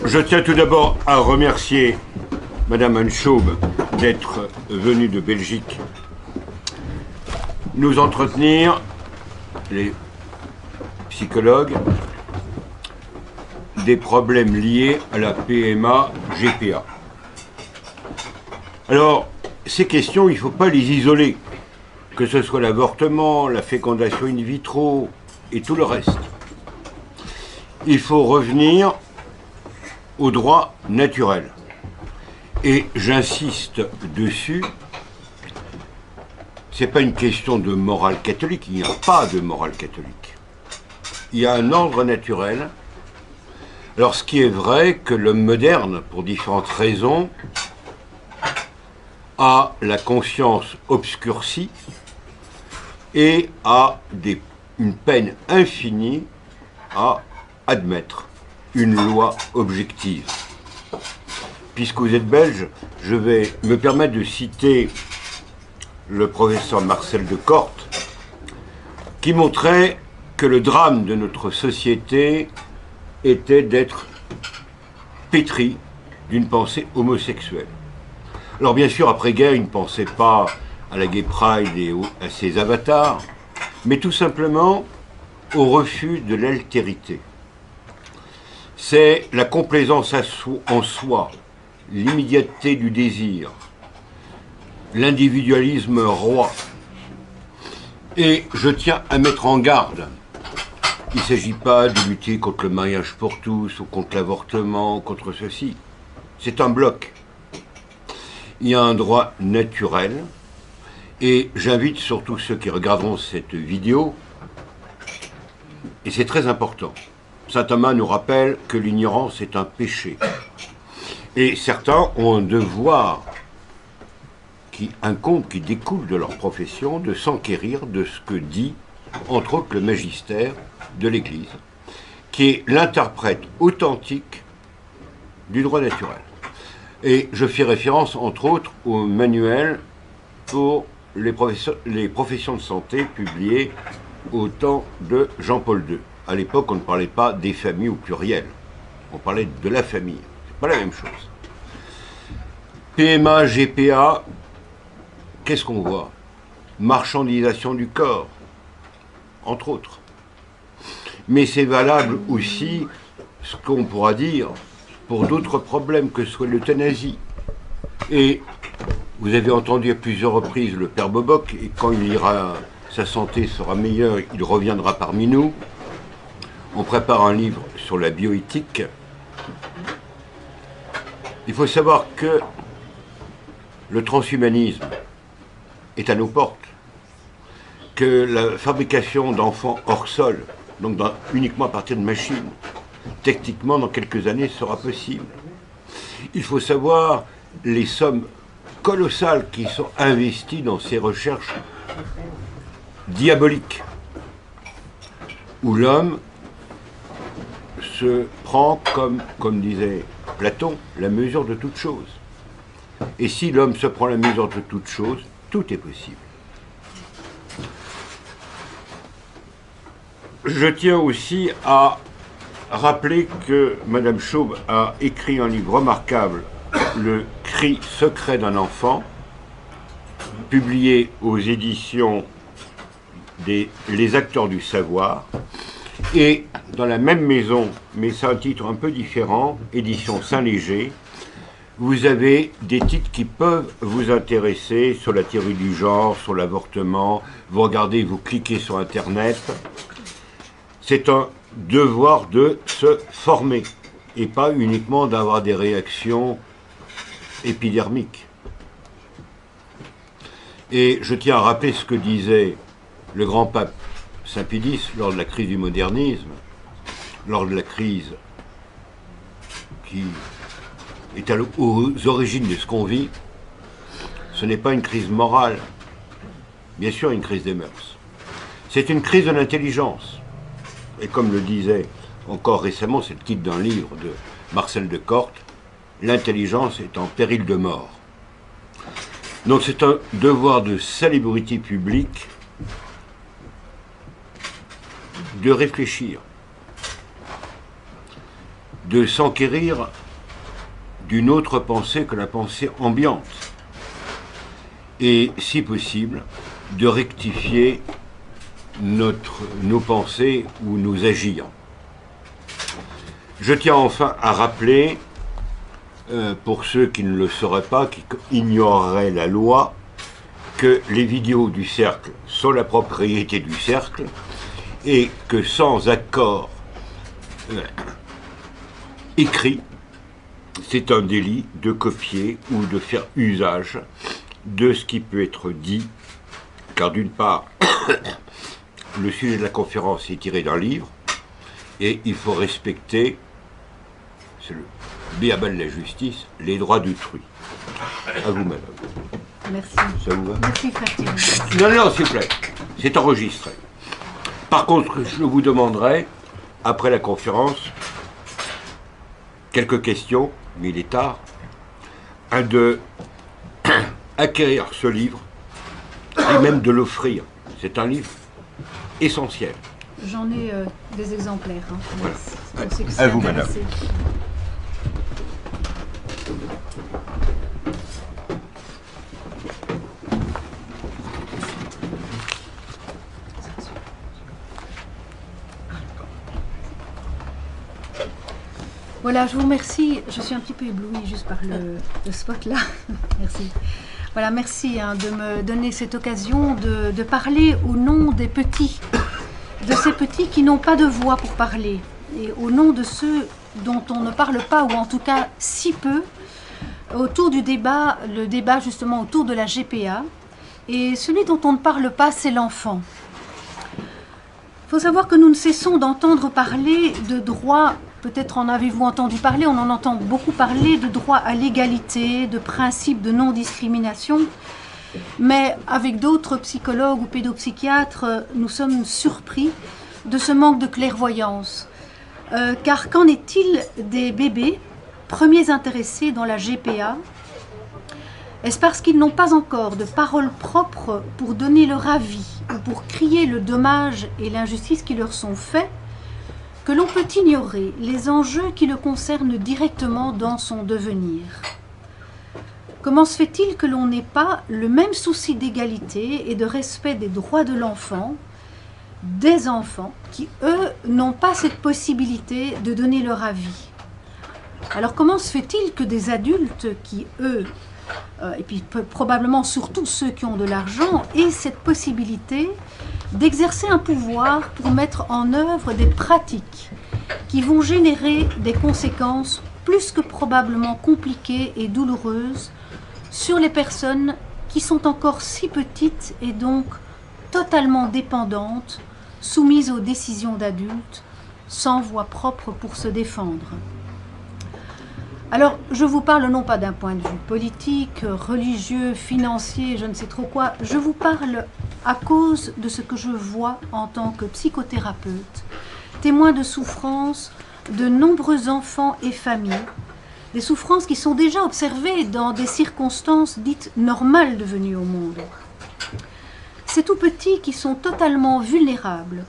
Je tiens tout d'abord à remercier Madame Anschob d'être venue de Belgique nous entretenir, les psychologues, des problèmes liés à la PMA-GPA. Alors, ces questions, il ne faut pas les isoler, que ce soit l'avortement, la fécondation in vitro et tout le reste. Il faut revenir au droit naturel. Et j'insiste dessus, ce n'est pas une question de morale catholique, il n'y a pas de morale catholique. Il y a un ordre naturel. Alors ce qui est vrai que l'homme moderne, pour différentes raisons, a la conscience obscurcie et a une peine infinie à admettre une loi objective. Puisque vous êtes belge, je vais me permettre de citer le professeur Marcel de Corte, qui montrait que le drame de notre société était d'être pétri d'une pensée homosexuelle. Alors bien sûr, après-guerre, il ne pensait pas à la Gay Pride et à ses avatars, mais tout simplement au refus de l'altérité. C'est la complaisance en soi, l'immédiateté du désir, l'individualisme roi. Et je tiens à mettre en garde. Il ne s'agit pas de lutter contre le mariage pour tous, ou contre l'avortement, contre ceci. C'est un bloc. Il y a un droit naturel, et j'invite surtout ceux qui regarderont cette vidéo, et c'est très important. Saint Thomas nous rappelle que l'ignorance est un péché. Et certains ont un devoir qui incombe, qui découle de leur profession, de s'enquérir de ce que dit, entre autres, le magistère de l'Église, qui est l'interprète authentique du droit naturel. Et je fais référence, entre autres, au manuel pour les professions de santé publié au temps de Jean-Paul II. À l'époque, on ne parlait pas des familles au pluriel, on parlait de la famille. C'est pas la même chose. PMA, GPA, qu'est-ce qu'on voit? Marchandisation du corps, entre autres. Mais c'est valable aussi, ce qu'on pourra dire, pour d'autres problèmes, que ce soit l'euthanasie. Et vous avez entendu à plusieurs reprises le père Boboc, et quand sa santé sera meilleure, il reviendra parmi nous. On prépare un livre sur la bioéthique. Il faut savoir que le transhumanisme est à nos portes, que la fabrication d'enfants hors sol, donc uniquement à partir de machines, techniquement dans quelques années sera possible. Il faut savoir les sommes colossales qui sont investies dans ces recherches diaboliques, où l'homme se prend comme disait Platon, la mesure de toute chose. Et si l'homme se prend la mesure de toute chose, tout est possible. Je tiens aussi à rappeler que Madame Chaube a écrit un livre remarquable, Le cri secret d'un enfant, publié aux éditions Les Acteurs du Savoir, et dans la même maison, mais c'est un titre un peu différent, édition Saint-Léger, vous avez des titres qui peuvent vous intéresser sur la théorie du genre, sur l'avortement. Vous regardez, vous cliquez sur Internet. C'est un devoir de se former et pas uniquement d'avoir des réactions épidermiques. Et je tiens à rappeler ce que disait le grand pape Saint Pie X lors de la crise du modernisme, lors de la crise qui est aux origines de ce qu'on vit. Ce n'est pas une crise morale, bien sûr une crise des mœurs. C'est une crise de l'intelligence. Et comme le disait encore récemment, c'est le titre d'un livre de Marcel de Corte, l'intelligence est en péril de mort. Donc c'est un devoir de salubrité publique de réfléchir. de s'enquérir d'une autre pensée que la pensée ambiante, et si possible, de rectifier nos pensées ou nos agirs. Je tiens enfin à rappeler, pour ceux qui ne le sauraient pas, qui ignoreraient la loi, que les vidéos du cercle sont la propriété du cercle et que sans accord écrit, c'est un délit de copier ou de faire usage de ce qui peut être dit, car d'une part, le sujet de la conférence est tiré d'un livre, et il faut respecter, c'est le b.a.-ba de la justice, les droits d'autrui. À vous, madame. Merci. Ça vous va? Merci, frère Thierry. Non, s'il vous plaît. C'est enregistré. Par contre, je vous demanderai, après la conférence, quelques questions, mais il est tard, de acquérir ce livre et même de l'offrir. C'est un livre essentiel. J'en ai des exemplaires. Hein. Voilà. À vous, madame. Voilà, je vous remercie. Je suis un petit peu éblouie juste par le spot là. Merci. Voilà, merci de me donner cette occasion de parler au nom des petits, de ces petits qui n'ont pas de voix pour parler, et au nom de ceux dont on ne parle pas, ou en tout cas si peu, autour du débat, le débat justement autour de la GPA. Et celui dont on ne parle pas, c'est l'enfant. Il faut savoir que nous ne cessons d'entendre parler de droits. Peut-être en avez-vous entendu parler, on en entend beaucoup parler de droit à l'égalité, de principe de non-discrimination. Mais avec d'autres psychologues ou pédopsychiatres, nous sommes surpris de ce manque de clairvoyance. Car qu'en est-il des bébés, premiers intéressés dans la GPA? Est-ce parce qu'ils n'ont pas encore de parole propre pour donner leur avis ou pour crier le dommage et l'injustice qui leur sont faits que l'on peut ignorer les enjeux qui le concernent directement dans son devenir? Comment se fait-il que l'on n'ait pas le même souci d'égalité et de respect des droits de l'enfant, des enfants qui, eux, n'ont pas cette possibilité de donner leur avis? Alors comment se fait-il que des adultes qui, eux, et puis probablement surtout ceux qui ont de l'argent, aient cette possibilité d'exercer un pouvoir pour mettre en œuvre des pratiques qui vont générer des conséquences plus que probablement compliquées et douloureuses sur les personnes qui sont encore si petites et donc totalement dépendantes, soumises aux décisions d'adultes, sans voix propre pour se défendre. Alors, je vous parle non pas d'un point de vue politique, religieux, financier, je ne sais trop quoi, je vous parle à cause de ce que je vois en tant que psychothérapeute, témoin de souffrances de nombreux enfants et familles, des souffrances qui sont déjà observées dans des circonstances dites normales de venue au monde. Ces tout petits qui sont totalement vulnérables,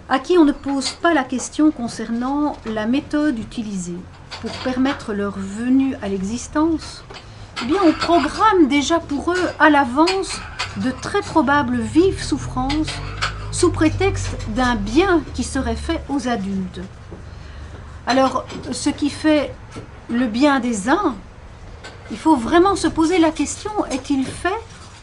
à qui on ne pose pas la question concernant la méthode utilisée pour permettre leur venue à l'existence, eh bien on programme déjà pour eux à l'avance de très probables vives souffrances sous prétexte d'un bien qui serait fait aux adultes. Alors, ce qui fait le bien des uns, il faut vraiment se poser la question, est-il fait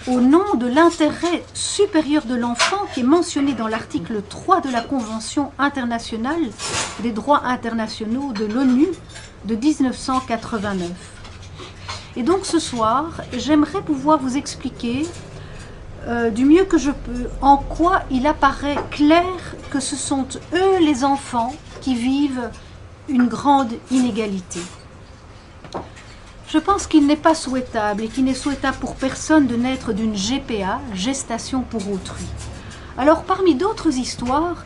au nom de l'intérêt supérieur de l'enfant qui est mentionné dans l'article 3 de la Convention internationale des droits internationaux de l'ONU de 1989. Et donc ce soir, j'aimerais pouvoir vous expliquer du mieux que je peux en quoi il apparaît clair que ce sont eux les enfants qui vivent une grande inégalité. Je pense qu'il n'est pas souhaitable et qu'il n'est souhaitable pour personne de naître d'une GPA, gestation pour autrui. Alors parmi d'autres histoires,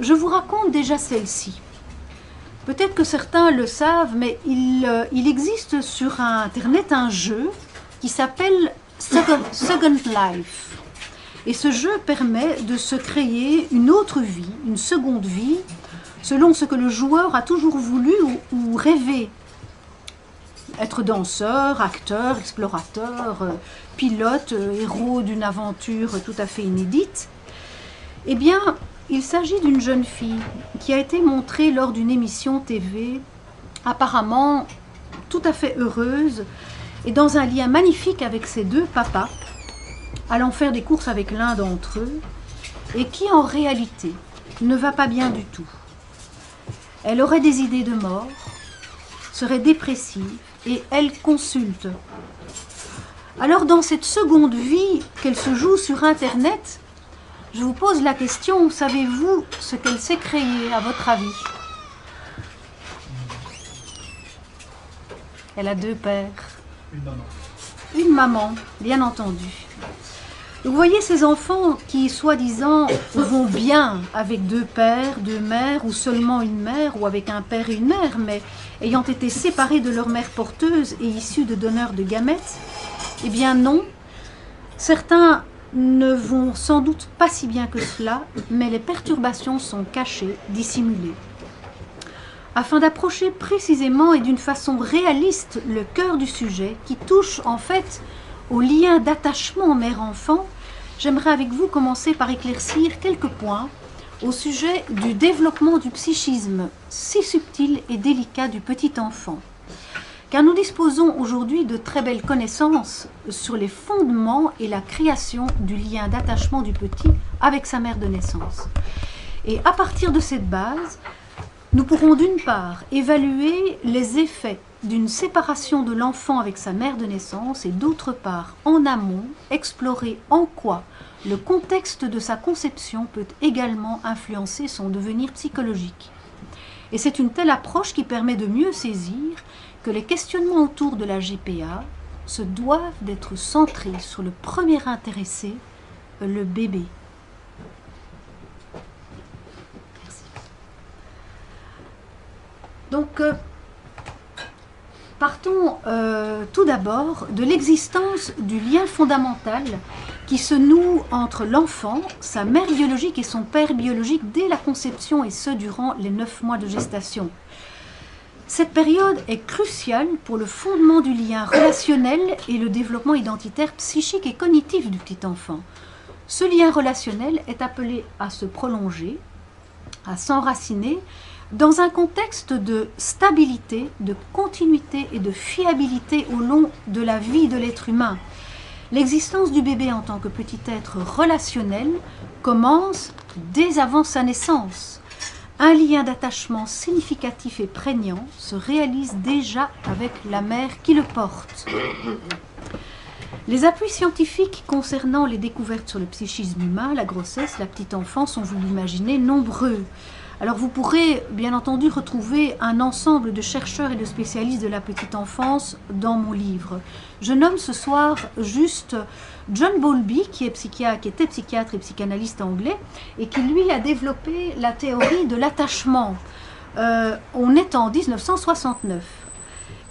je vous raconte déjà celle-ci. Peut-être que certains le savent, mais il existe sur Internet un jeu qui s'appelle Second Life. Et ce jeu permet de se créer une autre vie, une seconde vie, selon ce que le joueur a toujours voulu ou rêvé. Être danseur, acteur, explorateur, pilote, héros d'une aventure tout à fait inédite. Eh bien, il s'agit d'une jeune fille qui a été montrée lors d'une émission TV, apparemment tout à fait heureuse et dans un lien magnifique avec ses deux papas, allant faire des courses avec l'un d'entre eux, et qui en réalité ne va pas bien du tout. Elle aurait des idées de mort, serait dépressive et elle consulte. Alors dans cette seconde vie qu'elle se joue sur Internet, je vous pose la question, savez-vous ce qu'elle s'est créée à votre avis? Elle a deux pères. Une maman. Une maman, bien entendu. Vous voyez ces enfants qui, soi-disant, vont bien avec deux pères, deux mères, ou seulement une mère, ou avec un père et une mère, mais ayant été séparés de leur mère porteuse et issus de donneurs de gamètes, eh bien non. Certains ne vont sans doute pas si bien que cela, mais les perturbations sont cachées, dissimulées. Afin d'approcher précisément et d'une façon réaliste le cœur du sujet, qui touche en fait au lien d'attachement mère-enfant, j'aimerais avec vous commencer par éclaircir quelques points au sujet du développement du psychisme si subtil et délicat du petit enfant. Car nous disposons aujourd'hui de très belles connaissances sur les fondements et la création du lien d'attachement du petit avec sa mère de naissance. Et à partir de cette base, nous pourrons d'une part évaluer les effets d'une séparation de l'enfant avec sa mère de naissance et d'autre part, en amont, explorer en quoi le contexte de sa conception peut également influencer son devenir psychologique. Et c'est une telle approche qui permet de mieux saisir que les questionnements autour de la GPA se doivent d'être centrés sur le premier intéressé, le bébé. Merci. Donc, partons tout d'abord de l'existence du lien fondamental qui se noue entre l'enfant, sa mère biologique et son père biologique dès la conception et ce durant les 9 mois de gestation. Cette période est cruciale pour le fondement du lien relationnel et le développement identitaire, psychique et cognitif du petit enfant. Ce lien relationnel est appelé à se prolonger, à s'enraciner, dans un contexte de stabilité, de continuité et de fiabilité au long de la vie de l'être humain. L'existence du bébé en tant que petit être relationnel commence dès avant sa naissance. Un lien d'attachement significatif et prégnant se réalise déjà avec la mère qui le porte. Les appuis scientifiques concernant les découvertes sur le psychisme humain, la grossesse, la petite enfance sont, vous l'imaginez, nombreux. Alors vous pourrez bien entendu retrouver un ensemble de chercheurs et de spécialistes de la petite enfance dans mon livre. Je nomme ce soir juste John Bowlby, qui était psychiatre et psychanalyste anglais, et qui lui a développé la théorie de l'attachement. On est en 1969.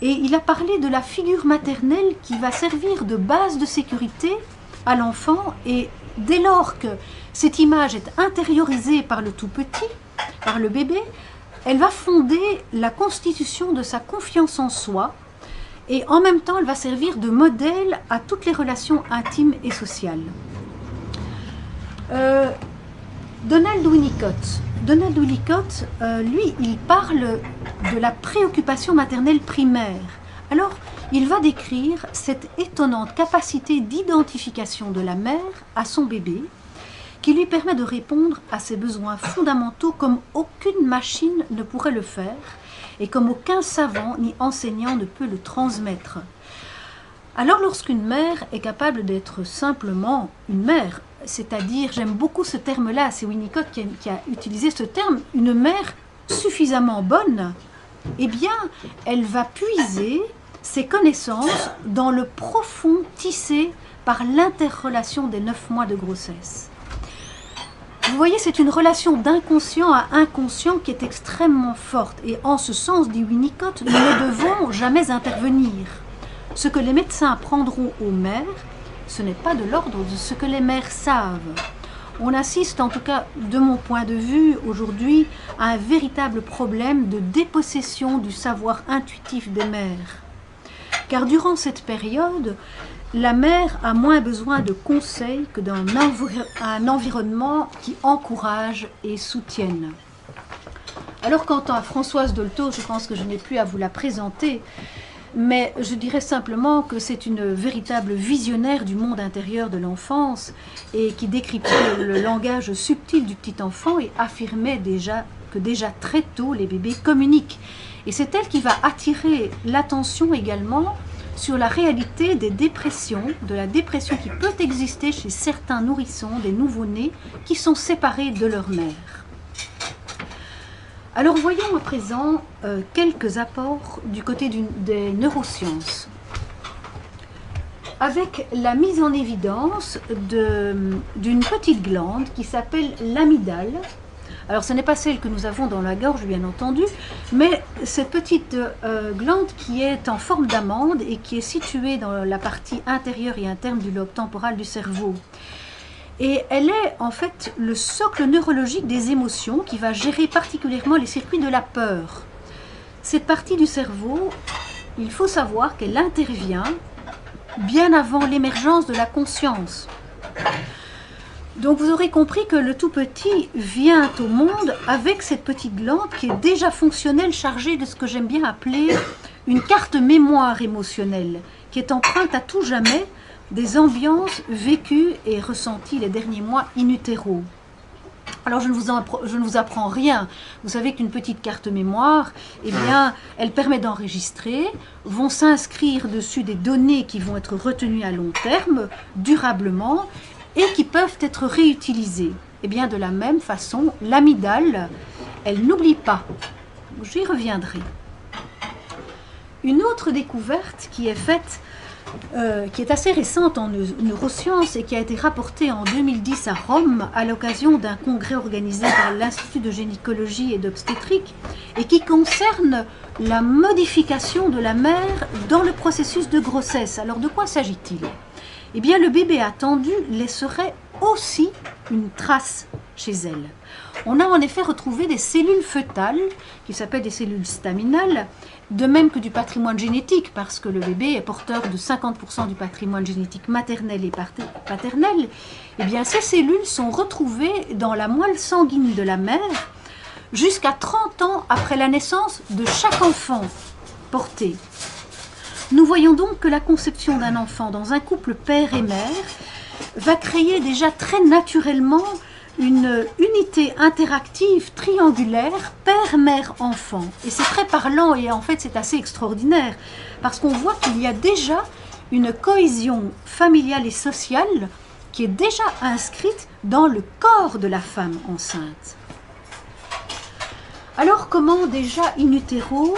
Et il a parlé de la figure maternelle qui va servir de base de sécurité à l'enfant, et dès lors que cette image est intériorisée par le tout petit, par le bébé, elle va fonder la constitution de sa confiance en soi et en même temps elle va servir de modèle à toutes les relations intimes et sociales. Donald Winnicott, lui, il parle de la préoccupation maternelle primaire. Alors, il va décrire cette étonnante capacité d'identification de la mère à son bébé qui lui permet de répondre à ses besoins fondamentaux comme aucune machine ne pourrait le faire et comme aucun savant ni enseignant ne peut le transmettre. Alors lorsqu'une mère est capable d'être simplement une mère, c'est-à-dire, j'aime beaucoup ce terme-là, c'est Winnicott qui a utilisé ce terme, une mère suffisamment bonne, eh bien, elle va puiser ses connaissances dans le profond tissé par l'interrelation des 9 mois de grossesse. Vous voyez, c'est une relation d'inconscient à inconscient qui est extrêmement forte. Et en ce sens, dit Winnicott, nous ne devons jamais intervenir. Ce que les médecins apprendront aux mères, ce n'est pas de l'ordre de ce que les mères savent. on assiste, en tout cas de mon point de vue aujourd'hui, à un véritable problème de dépossession du savoir intuitif des mères. Car durant cette période, la mère a moins besoin de conseils que d'un environnement qui encourage et soutienne. Alors quant à Françoise Dolto, je pense que je n'ai plus à vous la présenter, mais je dirais simplement que c'est une véritable visionnaire du monde intérieur de l'enfance et qui décryptait le langage subtil du petit enfant et affirmait que déjà très tôt les bébés communiquent. Et c'est elle qui va attirer l'attention également sur la réalité des dépressions, de la dépression qui peut exister chez certains nourrissons, des nouveau-nés, qui sont séparés de leur mère. Alors voyons à présent quelques apports du côté des neurosciences. Avec la mise en évidence d'une petite glande qui s'appelle l'amygdale. Alors ce n'est pas celle que nous avons dans la gorge bien entendu, mais cette petite glande qui est en forme d'amande et qui est située dans la partie intérieure et interne du lobe temporal du cerveau. Et elle est en fait le socle neurologique des émotions qui va gérer particulièrement les circuits de la peur. Cette partie du cerveau, il faut savoir qu'elle intervient bien avant l'émergence de la conscience. Donc vous aurez compris que le tout petit vient au monde avec cette petite glande qui est déjà fonctionnelle, chargée de ce que j'aime bien appeler une carte mémoire émotionnelle, qui est empreinte à tout jamais des ambiances vécues et ressenties les derniers mois in utero. Alors je ne vous apprends rien. Vous savez qu'une petite carte mémoire, eh bien, elle permet d'enregistrer, vont s'inscrire dessus des données qui vont être retenues à long terme, durablement, et qui peuvent être réutilisées. Et bien de la même façon, l'amygdale, elle n'oublie pas. J'y reviendrai. Une autre découverte qui est faite, qui est assez récente en neurosciences et qui a été rapportée en 2010 à Rome à l'occasion d'un congrès organisé par l'Institut de gynécologie et d'obstétrique et qui concerne la modification de la mère dans le processus de grossesse. Alors de quoi s'agit-il ? Eh bien le bébé attendu laisserait aussi une trace chez elle. On a en effet retrouvé des cellules fœtales qui s'appellent des cellules staminales, de même que du patrimoine génétique, parce que le bébé est porteur de 50% du patrimoine génétique maternel et paternel. Eh bien, ces cellules sont retrouvées dans la moelle sanguine de la mère jusqu'à 30 ans après la naissance de chaque enfant porté. Nous voyons donc que la conception d'un enfant dans un couple père et mère va créer déjà très naturellement une unité interactive triangulaire père-mère-enfant. Et c'est très parlant et en fait c'est assez extraordinaire parce qu'on voit qu'il y a déjà une cohésion familiale et sociale qui est déjà inscrite dans le corps de la femme enceinte. Alors comment déjà in utero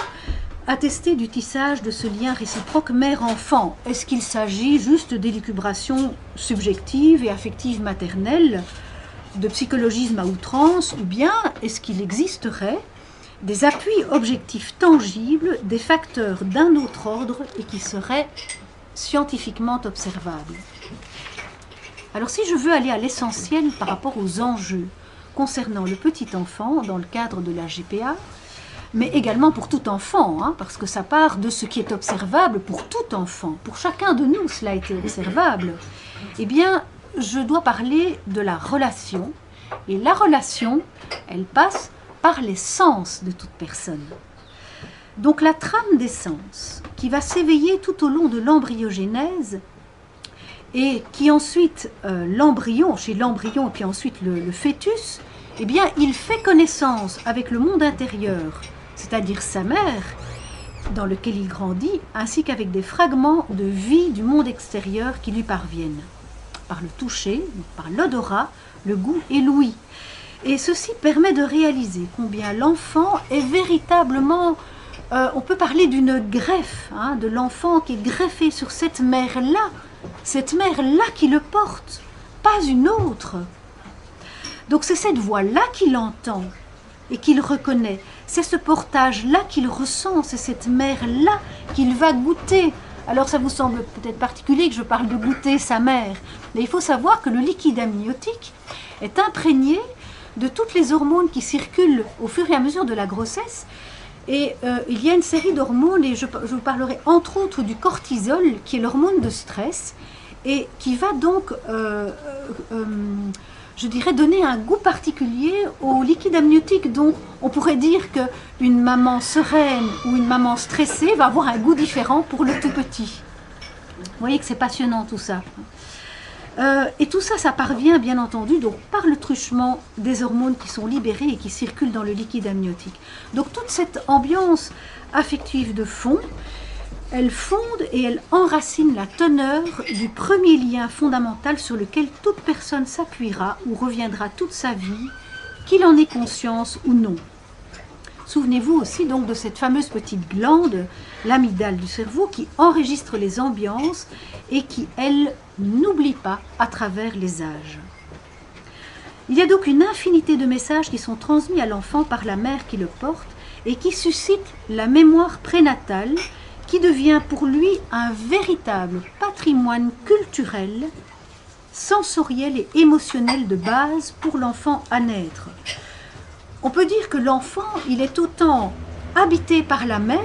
attester du tissage de ce lien réciproque mère-enfant? Est-ce qu'il s'agit juste d'élucubration subjective et affective maternelle, de psychologisme à outrance, ou bien est-ce qu'il existerait des appuis objectifs tangibles, des facteurs d'un autre ordre et qui seraient scientifiquement observables? Alors si je veux aller à l'essentiel par rapport aux enjeux concernant le petit enfant dans le cadre de la GPA, mais également pour tout enfant, hein, parce que ça part de ce qui est observable pour tout enfant. Pour chacun de nous, cela a été observable. Eh bien, je dois parler de la relation. Et la relation, elle passe par les sens de toute personne. Donc la trame des sens, qui va s'éveiller tout au long de l'embryogénèse, et qui ensuite, l'embryon, chez l'embryon, et puis ensuite le fœtus, eh bien, il fait connaissance avec le monde intérieur, c'est-à-dire sa mère, dans lequel il grandit, ainsi qu'avec des fragments de vie du monde extérieur qui lui parviennent, par le toucher, par l'odorat, le goût et l'ouïe. Et ceci permet de réaliser combien l'enfant est véritablement, on peut parler d'une greffe, hein, de l'enfant qui est greffé sur cette mère-là qui le porte, pas une autre. Donc c'est cette voix-là qu'il entend et qu'il reconnaît. C'est ce portage-là qu'il ressent, c'est cette mère-là qu'il va goûter. Alors ça vous semble peut-être particulier que je parle de goûter sa mère, mais il faut savoir que le liquide amniotique est imprégné de toutes les hormones qui circulent au fur et à mesure de la grossesse. Et il y a une série d'hormones, et je vous parlerai entre autres du cortisol, qui est l'hormone de stress, et qui va donc, je dirais, donner un goût particulier au liquide amniotique. Donc on pourrait dire qu'une maman sereine ou une maman stressée va avoir un goût différent pour le tout petit. Vous voyez que c'est passionnant tout ça. Et tout ça, ça parvient bien entendu donc, par le truchement des hormones qui sont libérées et qui circulent dans le liquide amniotique. Donc toute cette ambiance affective de fond, elle fonde et elle enracine la teneur du premier lien fondamental sur lequel toute personne s'appuiera ou reviendra toute sa vie, qu'il en ait conscience ou non. Souvenez-vous aussi donc de cette fameuse petite glande, l'amygdale du cerveau, qui enregistre les ambiances et qui, elle, n'oublie pas à travers les âges. Il y a donc une infinité de messages qui sont transmis à l'enfant par la mère qui le porte et qui suscitent la mémoire prénatale qui devient pour lui un véritable patrimoine culturel, sensoriel et émotionnel de base pour l'enfant à naître. On peut dire que l'enfant, il est autant habité par la mère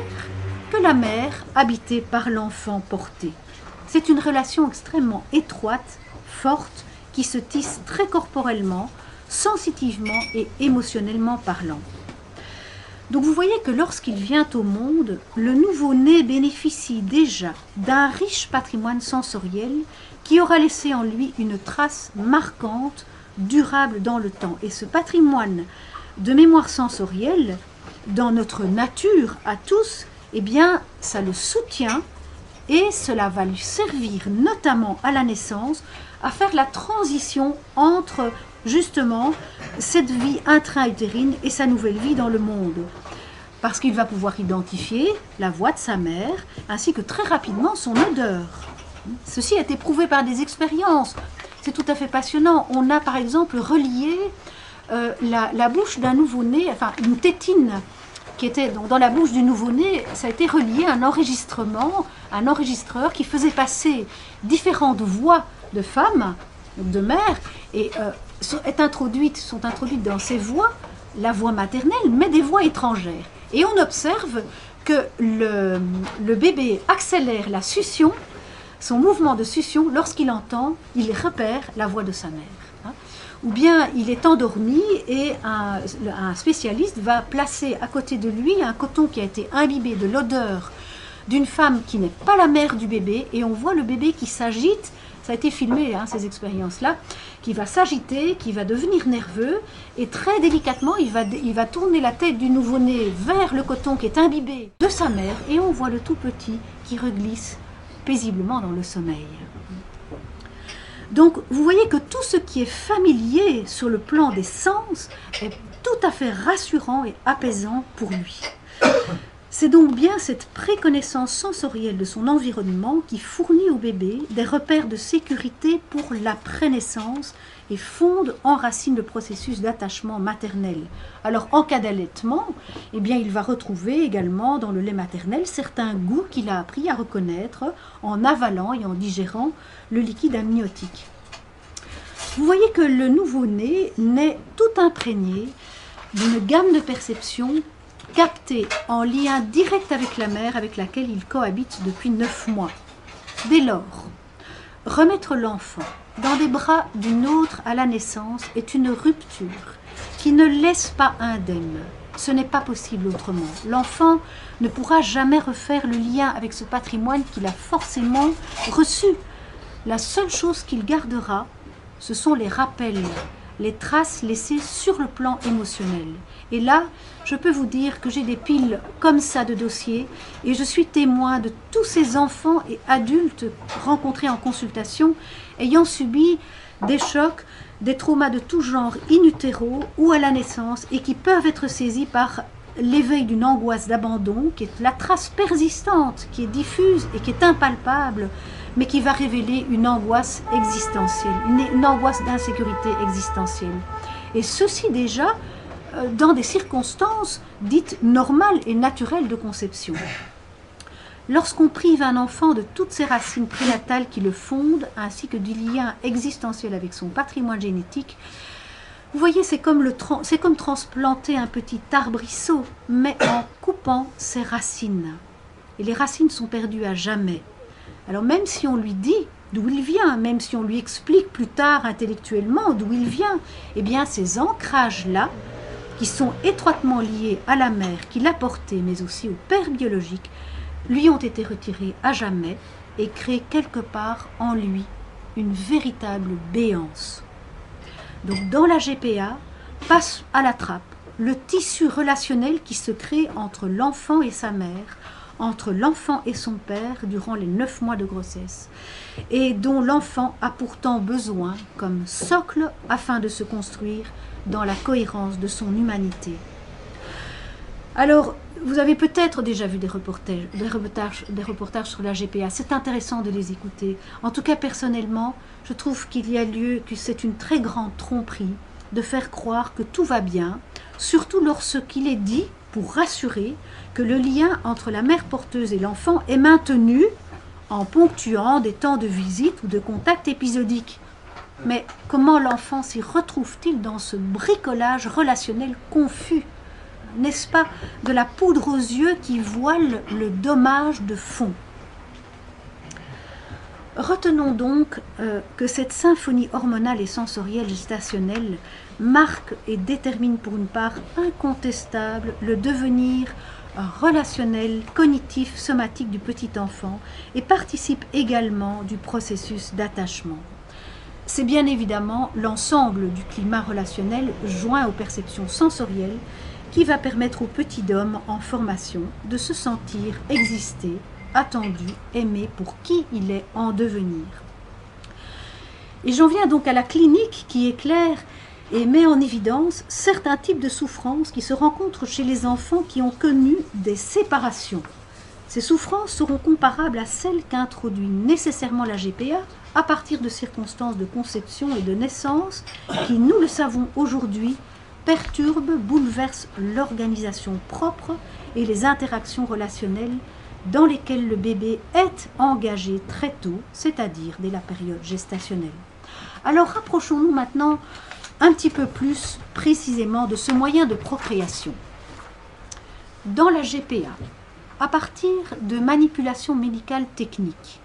que la mère habitée par l'enfant porté. C'est une relation extrêmement étroite, forte, qui se tisse très corporellement, sensitivement et émotionnellement parlant. Donc vous voyez que lorsqu'il vient au monde, le nouveau-né bénéficie déjà d'un riche patrimoine sensoriel qui aura laissé en lui une trace marquante, durable dans le temps. Et ce patrimoine de mémoire sensorielle, dans notre nature à tous, eh bien, ça le soutient et cela va lui servir notamment à la naissance à faire la transition entre justement cette vie intra-utérine et sa nouvelle vie dans le monde. Parce qu'il va pouvoir identifier la voix de sa mère ainsi que très rapidement son odeur. Ceci a été prouvé par des expériences. C'est tout à fait passionnant. On a par exemple relié la bouche d'un nouveau-né, enfin une tétine qui était dans la bouche du nouveau-né, ça a été relié à un enregistrement, un enregistreur qui faisait passer différentes voix de femmes, de mères, et sont introduites dans ces voix, la voix maternelle, mais des voix étrangères. Et on observe que le bébé accélère la succion, son mouvement de succion, lorsqu'il entend, il repère la voix de sa mère. Ou bien il est endormi et un spécialiste va placer à côté de lui un coton qui a été imbibé de l'odeur d'une femme qui n'est pas la mère du bébé, et on voit le bébé qui s'agite, ça a été filmé ces expériences-là, qui va s'agiter, qui va devenir nerveux, et très délicatement il va tourner la tête du nouveau-né vers le coton qui est imbibé de sa mère, et on voit le tout petit qui reglisse paisiblement dans le sommeil. Donc, vous voyez que tout ce qui est familier sur le plan des sens est tout à fait rassurant et apaisant pour lui. C'est donc bien cette préconnaissance sensorielle de son environnement qui fournit au bébé des repères de sécurité pour la prénaissance et fonde, enracine le processus d'attachement maternel. Alors, en cas d'allaitement, eh bien, il va retrouver également dans le lait maternel certains goûts qu'il a appris à reconnaître en avalant et en digérant le liquide amniotique. Vous voyez que le nouveau-né naît tout imprégné d'une gamme de perceptions captées en lien direct avec la mère avec laquelle il cohabite depuis 9 mois. Dès lors, remettre l'enfant dans des bras d'une autre à la naissance est une rupture qui ne laisse pas indemne. Ce n'est pas possible autrement. L'enfant ne pourra jamais refaire le lien avec ce patrimoine qu'il a forcément reçu. La seule chose qu'il gardera, ce sont les rappels, les traces laissées sur le plan émotionnel. Et là, je peux vous dire que j'ai des piles comme ça de dossiers et je suis témoin de tous ces enfants et adultes rencontrés en consultation ayant subi des chocs, des traumas de tout genre in utero ou à la naissance et qui peuvent être saisis par l'éveil d'une angoisse d'abandon qui est la trace persistante, qui est diffuse et qui est impalpable, mais qui va révéler une angoisse existentielle, une angoisse d'insécurité existentielle. Et ceci déjà dans des circonstances dites normales et naturelles de conception. Lorsqu'on prive un enfant de toutes ces racines prénatales qui le fondent, ainsi que du lien existentiel avec son patrimoine génétique, Vous voyez, c'est comme transplanter un petit arbrisseau, mais en coupant ses racines. Et les racines sont perdues à jamais. Alors même si on lui dit d'où il vient, même si on lui explique plus tard intellectuellement d'où il vient, eh bien ces ancrages-là, qui sont étroitement liés à la mère qui l'a porté, mais aussi au père biologique, lui ont été retirés à jamais et créent quelque part en lui une véritable béance. Donc dans la GPA, passe à la trappe le tissu relationnel qui se crée entre l'enfant et sa mère, entre l'enfant et son père durant les 9 mois de grossesse, et dont l'enfant a pourtant besoin comme socle afin de se construire dans la cohérence de son humanité. Alors, vous avez peut-être déjà vu des reportages sur la GPA, c'est intéressant de les écouter. En tout cas, personnellement, je trouve qu'il y a lieu, que c'est une très grande tromperie de faire croire que tout va bien, surtout lorsqu'il est dit, pour rassurer, que le lien entre la mère porteuse et l'enfant est maintenu en ponctuant des temps de visite ou de contact épisodiques. Mais comment l'enfant s'y retrouve-t-il dans ce bricolage relationnel confus? N'est-ce pas de la poudre aux yeux qui voile le dommage de fond? Retenons donc que cette symphonie hormonale et sensorielle gestationnelle marque et détermine pour une part incontestable le devenir relationnel, cognitif, somatique du petit enfant et participe également du processus d'attachement. C'est bien évidemment l'ensemble du climat relationnel joint aux perceptions sensorielles qui va permettre au petit homme en formation de se sentir exister, attendu, aimé pour qui il est en devenir. Et j'en viens donc à la clinique qui éclaire et met en évidence certains types de souffrances qui se rencontrent chez les enfants qui ont connu des séparations. Ces souffrances seront comparables à celles qu'introduit nécessairement la GPA à partir de circonstances de conception et de naissance qui, nous le savons aujourd'hui, perturbent, bouleversent l'organisation propre et les interactions relationnelles dans lesquelles le bébé est engagé très tôt, c'est-à-dire dès la période gestationnelle. Alors rapprochons-nous maintenant un petit peu plus précisément de ce moyen de procréation. Dans la GPA, à partir de manipulations médicales techniques,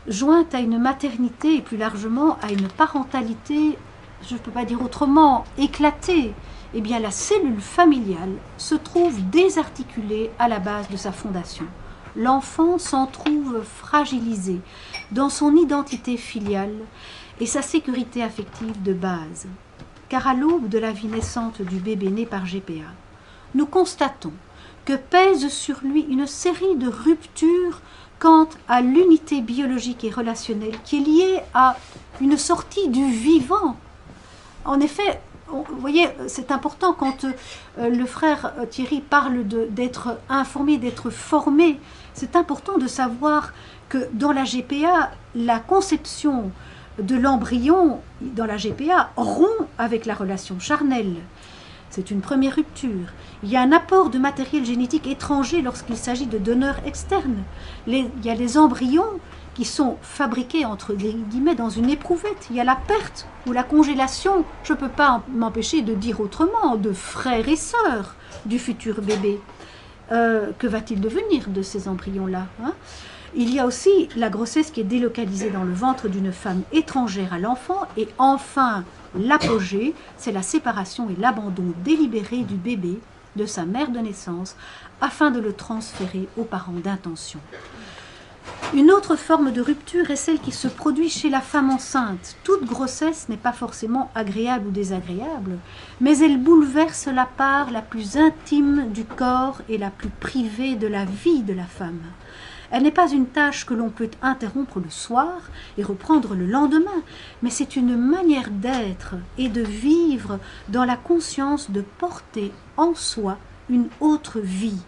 jointes à une maternité et plus largement à une parentalité, je ne peux pas dire autrement, éclatée, eh bien la cellule familiale se trouve désarticulée à la base de sa fondation. L'enfant s'en trouve fragilisé dans son identité filiale et sa sécurité affective de base. Car à l'aube de la vie naissante du bébé né par GPA, nous constatons que pèse sur lui une série de ruptures quant à l'unité biologique et relationnelle qui est liée à une sortie du vivant. En effet, vous voyez, c'est important quand le frère Thierry parle d'être informé, d'être formé. C'est important de savoir que dans la GPA, la conception de l'embryon dans la GPA rompt avec la relation charnelle. C'est une première rupture. Il y a un apport de matériel génétique étranger lorsqu'il s'agit de donneurs externes. Il y a les embryons qui sont fabriqués entre guillemets dans une éprouvette. Il y a la perte ou la congélation, je ne peux pas m'empêcher de dire autrement, de frères et sœurs du futur bébé. Que va-t-il devenir de ces embryons-là, hein? Il y a aussi la grossesse qui est délocalisée dans le ventre d'une femme étrangère à l'enfant. Et enfin, l'apogée, c'est la séparation et l'abandon délibéré du bébé de sa mère de naissance afin de le transférer aux parents d'intention. Une autre forme de rupture est celle qui se produit chez la femme enceinte. Toute grossesse n'est pas forcément agréable ou désagréable, mais elle bouleverse la part la plus intime du corps et la plus privée de la vie de la femme. Elle n'est pas une tâche que l'on peut interrompre le soir et reprendre le lendemain, mais c'est une manière d'être et de vivre dans la conscience de porter en soi une autre vie.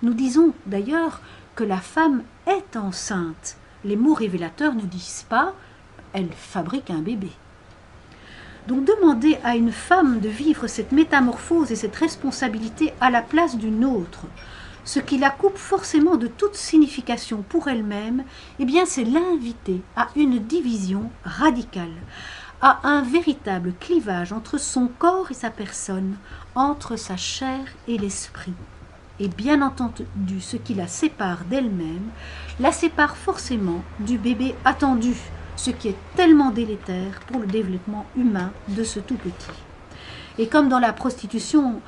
Nous disons d'ailleurs que la femme est enceinte. Les mots révélateurs ne disent pas « elle fabrique un bébé ». Donc demander à une femme de vivre cette métamorphose et cette responsabilité à la place d'une autre, ce qui la coupe forcément de toute signification pour elle-même, eh bien c'est l'inviter à une division radicale, a un véritable clivage entre son corps et sa personne, entre sa chair et l'esprit. Et bien entendu, ce qui la sépare d'elle-même, la sépare forcément du bébé attendu, ce qui est tellement délétère pour le développement humain de ce tout petit. Et comme dans la prostitution,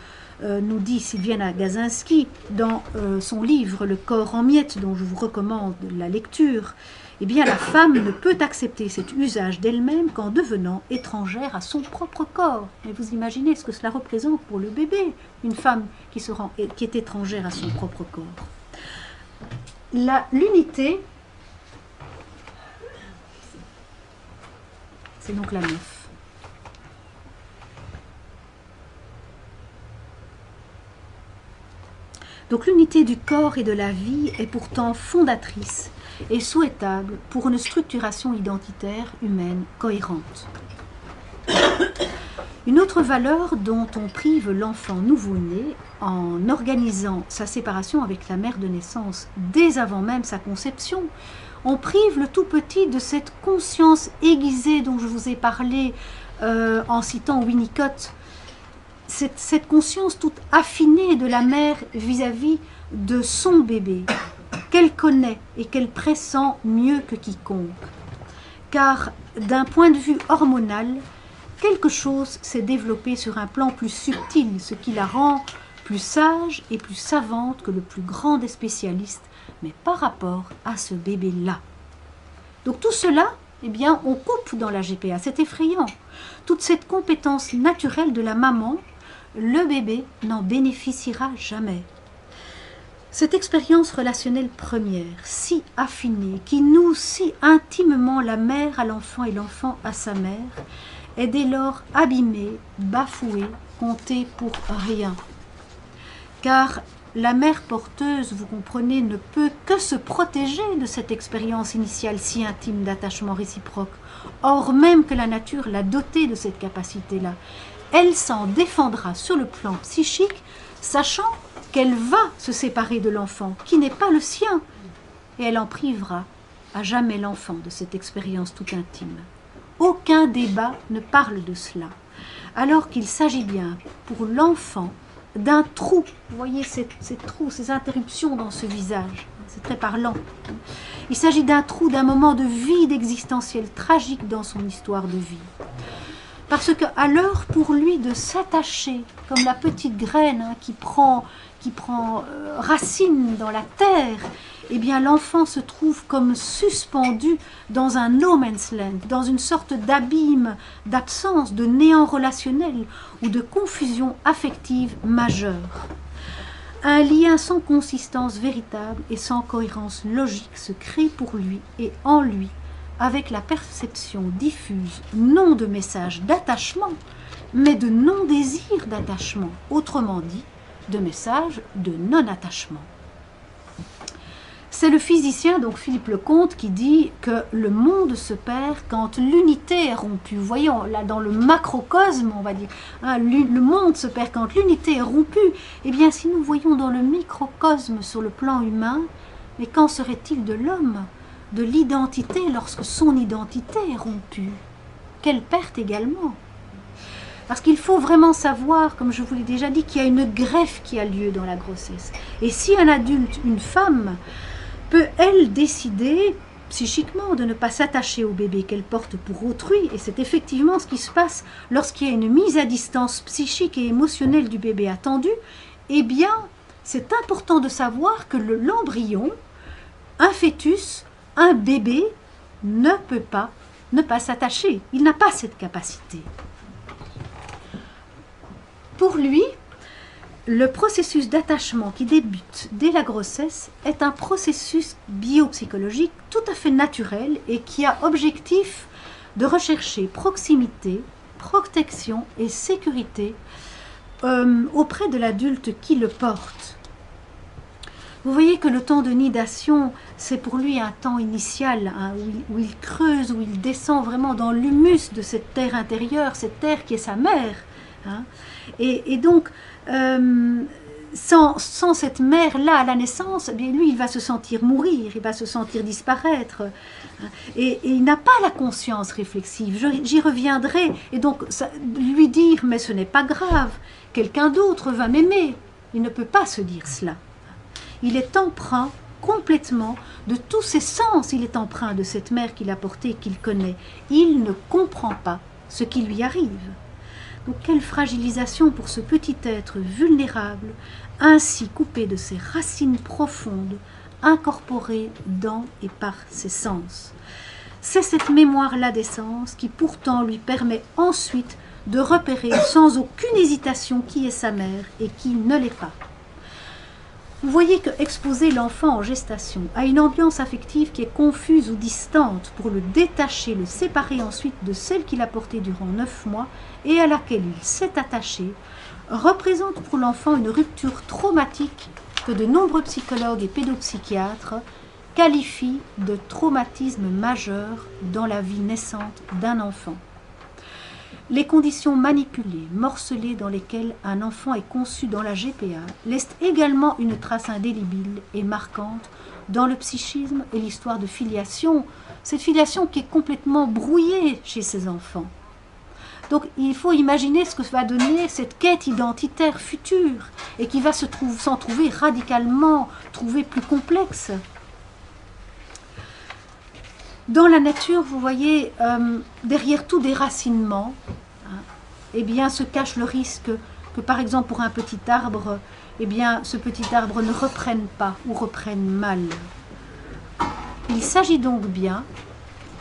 nous dit Sylviana Gazinski dans son livre « Le corps en miettes » dont je vous recommande la lecture, eh bien la femme ne peut accepter cet usage d'elle-même qu'en devenant étrangère à son propre corps. Mais vous imaginez ce que cela représente pour le bébé, une femme qui est étrangère à son propre corps. L'unité, c'est donc la 9. Donc l'unité du corps et de la vie est pourtant fondatrice et souhaitable pour une structuration identitaire humaine cohérente. Une autre valeur dont on prive l'enfant nouveau-né en organisant sa séparation avec la mère de naissance dès avant même sa conception, on prive le tout petit de cette conscience aiguisée dont je vous ai parlé en citant Winnicott, cette conscience toute affinée de la mère vis-à-vis de son bébé, qu'elle connaît et qu'elle pressent mieux que quiconque. Car d'un point de vue hormonal, quelque chose s'est développé sur un plan plus subtil, ce qui la rend plus sage et plus savante que le plus grand des spécialistes, mais par rapport à ce bébé-là. Donc tout cela, eh bien, on coupe dans la GPA, c'est effrayant. Toute cette compétence naturelle de la maman, le bébé n'en bénéficiera jamais. Cette expérience relationnelle première, si affinée, qui noue si intimement la mère à l'enfant et l'enfant à sa mère, est dès lors abîmée, bafouée, comptée pour rien. Car la mère porteuse, vous comprenez, ne peut que se protéger de cette expérience initiale si intime d'attachement réciproque, or même que la nature l'a dotée de cette capacité-là. Elle s'en défendra sur le plan psychique, sachant qu'elle va se séparer de l'enfant, qui n'est pas le sien, et elle en privera à jamais l'enfant de cette expérience tout intime. Aucun débat ne parle de cela, alors qu'il s'agit bien pour l'enfant d'un trou. Vous voyez ces trous, ces interruptions dans ce visage, c'est très parlant. Il s'agit d'un trou, d'un moment de vide existentiel tragique dans son histoire de vie. Parce que à l'heure pour lui de s'attacher, comme la petite graine qui prend racine dans la terre, eh bien l'enfant se trouve comme suspendu dans un no man's land, dans une sorte d'abîme, d'absence, de néant relationnel ou de confusion affective majeure. Un lien sans consistance véritable et sans cohérence logique se crée pour lui et en lui, avec la perception diffuse non de messages d'attachement, mais de non-désir d'attachement, autrement dit, de messages de non-attachement. C'est le physicien, donc Philippe Lecomte, qui dit que le monde se perd quand l'unité est rompue. Voyons, là dans le macrocosme, on va dire, hein, le monde se perd quand l'unité est rompue. Eh bien, si nous voyons dans le microcosme sur le plan humain, mais qu'en serait-il de l'homme, de l'identité lorsque son identité est rompue? Quelle perte également! Parce qu'il faut vraiment savoir, comme je vous l'ai déjà dit, qu'il y a une greffe qui a lieu dans la grossesse. Et si un adulte, une femme, peut, elle, décider psychiquement de ne pas s'attacher au bébé qu'elle porte pour autrui, et c'est effectivement ce qui se passe lorsqu'il y a une mise à distance psychique et émotionnelle du bébé attendu, eh bien, c'est important de savoir que l'embryon, un fœtus, un bébé, ne peut pas ne pas s'attacher. Il n'a pas cette capacité. Pour lui, le processus d'attachement qui débute dès la grossesse est un processus biopsychologique tout à fait naturel et qui a objectif de rechercher proximité, protection et sécurité auprès de l'adulte qui le porte. Vous voyez que le temps de nidation, c'est pour lui un temps initial, hein, où il creuse, où il descend vraiment dans l'humus de cette terre intérieure, cette terre qui est sa mère. Hein. Et donc, sans cette mère-là à la naissance, eh bien lui, il va se sentir mourir, il va se sentir disparaître. Et il n'a pas la conscience réflexive. J'y reviendrai. Et donc, lui dire, mais ce n'est pas grave, quelqu'un d'autre va m'aimer. Il ne peut pas se dire cela. Il est empreint complètement de tous ses sens. Il est empreint de cette mère qu'il a portée, qu'il connaît. Il ne comprend pas ce qui lui arrive. Donc, quelle fragilisation pour ce petit être vulnérable, ainsi coupé de ses racines profondes, incorporé dans et par ses sens. C'est cette mémoire-là des sens qui pourtant lui permet ensuite de repérer sans aucune hésitation qui est sa mère et qui ne l'est pas. Vous voyez que exposer l'enfant en gestation à une ambiance affective qui est confuse ou distante pour le détacher, le séparer ensuite de celle qu'il a portée durant 9 mois et à laquelle il s'est attaché, représente pour l'enfant une rupture traumatique que de nombreux psychologues et pédopsychiatres qualifient de traumatisme majeur dans la vie naissante d'un enfant. Les conditions manipulées, morcelées dans lesquelles un enfant est conçu dans la GPA laissent également une trace indélébile et marquante dans le psychisme et l'histoire de filiation, cette filiation qui est complètement brouillée chez ces enfants. Donc il faut imaginer ce que va donner cette quête identitaire future et qui va s'en trouver radicalement, plus complexe. Dans la nature, vous voyez, derrière tout déracinement, eh bien, se cache le risque que, par exemple, pour un petit arbre, eh bien, ce petit arbre ne reprenne pas ou reprenne mal. Il s'agit donc bien,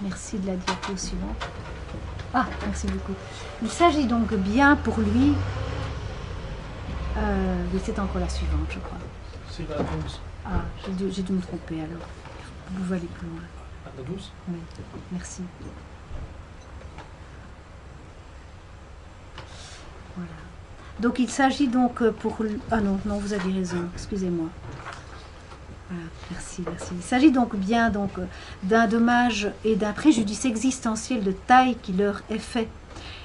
merci de la diapo suivante, merci beaucoup. Il s'agit donc bien pour lui, mais c'est encore la suivante, je crois. C'est la 12. J'ai dû me tromper alors. Vous pouvez aller plus loin. La 12 ? Oui, merci. Voilà. Donc il s'agit donc pour... Ah non, vous avez raison, excusez-moi. Voilà, merci. Il s'agit donc bien d'un dommage et d'un préjudice existentiel de taille qui leur est fait.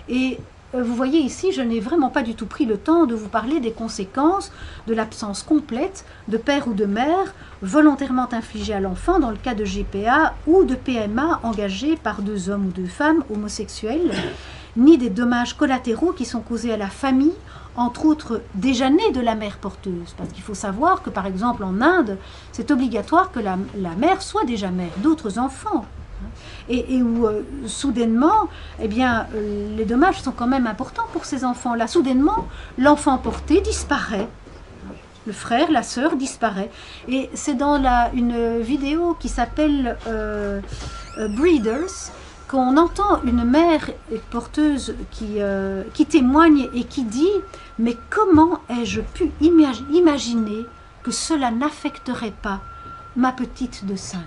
Et vous voyez ici, je n'ai vraiment pas du tout pris le temps de vous parler des conséquences de l'absence complète de père ou de mère volontairement infligée à l'enfant dans le cas de GPA ou de PMA engagée par 2 hommes ou 2 femmes homosexuels, ni des dommages collatéraux qui sont causés à la famille, entre autres déjà née de la mère porteuse. Parce qu'il faut savoir que par exemple en Inde, c'est obligatoire que la mère soit déjà mère d'autres enfants. Et où soudainement, eh bien, les dommages sont quand même importants pour ces enfants-là. Soudainement, l'enfant porté disparaît. Le frère, la sœur disparaît. Et c'est dans une vidéo qui s'appelle Breeders qu'on entend une mère porteuse qui témoigne et qui dit « Mais comment ai-je pu imaginer que cela n'affecterait pas ma petite de 5 ans ?»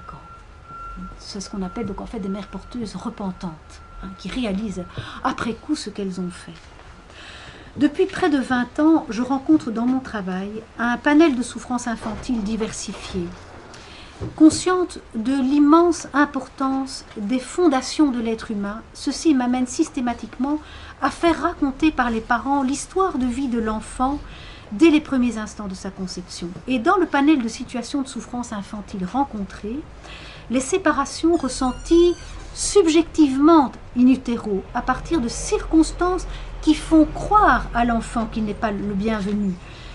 C'est ce qu'on appelle donc en fait des mères porteuses repentantes, qui réalisent après coup ce qu'elles ont fait. Depuis près de 20 ans, je rencontre dans mon travail un panel de souffrances infantiles diversifiées. Consciente de l'immense importance des fondations de l'être humain, ceci m'amène systématiquement à faire raconter par les parents l'histoire de vie de l'enfant dès les premiers instants de sa conception. Et dans le panel de situations de souffrance infantile rencontrées, les séparations ressenties subjectivement in utero à partir de circonstances qui font croire à l'enfant qu'il n'est pas le bienvenu.